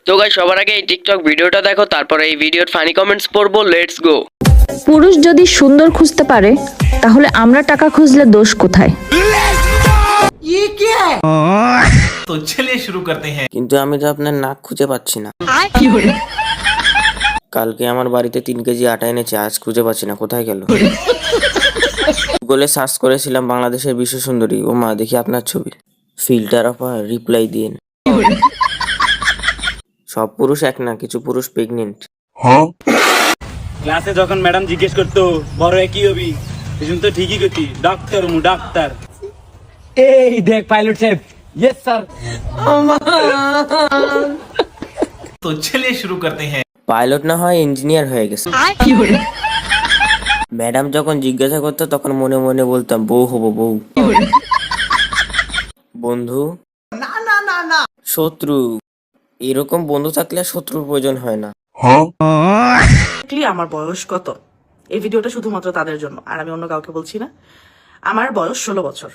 তো গাইস সবার আগে এই টিকটক ভিডিওটা দেখো, তারপরে এই ভিডিওর ফানি কমেন্টস পড়বো। Let's go. পুরুষ যদি সুন্দর খুঁজতে পারে তাহলে আমরা টাকা খুঁজলে দোষ কোথায়? तो चलिए शुरू करते हैं। কিন্তু আমি তো আপনার নাক খুঁজে পাচ্ছি না। কালকে আমার বাড়িতে 3 কেজি আটা এনেছে, আজ খুঁজে পাচ্ছি না, কোথায় গেল? গুগলে সার্চ করেছিলাম বাংলাদেশের বিশ্ব সুন্দরী, ও মা দেখি আপনার ছবি। ফিল্টার অফ রিপ্লাই দিন। সব পুরুষ এক না, কিছু পুরুষ প্রেগনেন্ট। ক্লাসে যখন ম্যাডাম জিজ্ঞেস করতো বড় কি হবি, সেজন্য তো ঠিকই করতি, ডাক্তার মু ডাক্তার। এই দেখ পাইলট সাহেব। Yes sir. तो चलिए शुरू करते हैं। পাইলট না হয় ইঞ্জিনিয়ার হয়ে গেছে। ম্যাডাম যখন জিজ্ঞাসা করতো তখন মনে মনে বলতাম বউ হবো বউ। বন্ধু না না না না, শত্রু। এরকম বন্ধু থাকলে আর শত্রুর প্রয়োজন হয় না। আমার বয়স কত, এই ভিডিওটা শুধুমাত্র তাদের জন্য, আর আমি অন্য কাউকে বলছি না। আমার বয়স 16 বছর।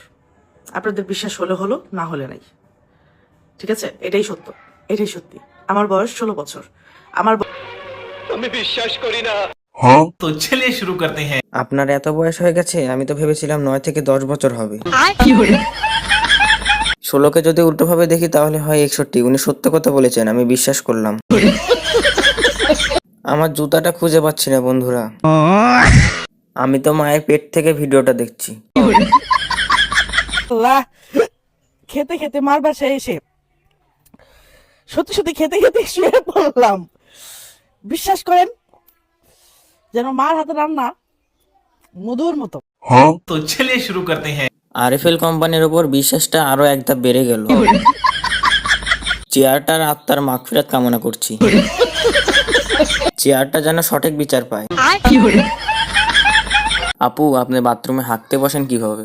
আপনাদের বিশ্বাস হলে হলো, না হলে নাই। ঠিক আছে, এটাই সত্য, এটাই সত্যি। আমার বয়স 16 বছর। तो चलिए शुरू करते हैं। আপনার এত বয়স হয়ে গেছে? আমি তো ভেবেছিলাম 9 থেকে 10 বছর হবে। 16কে যদি উল্টো ভাবে দেখি তাহলে হয় 61। উনি সত্য কথা বলেছেন, আমি বিশ্বাস করলাম। আমার জুতাটা খুঁজে পাচ্ছি না বন্ধুরা। আমি তো মায়ের পেট থেকে ভিডিওটা দেখছি। আল্লাহ, খেতে খেতে মার বাসায় এসে সত্যি সত্যি খেতে খেতে শুয়ে পড়লাম। বিশ্বাস করেন, যেন মার হাতে রান্না মধুর মতো। तो चलिए शुरू करते हैं। আরএফএল কোম্পানির উপর বিশ্বাসটা আরো এক ধাপ বেড়ে গেল। চেয়ারটার আত্মার মাগফিরাত কামনা করছি। চেয়ারটা যেন সঠিক বিচার পায়। আপু, আপনি বাথরুমে হাঁকতে বসেন কিভাবে?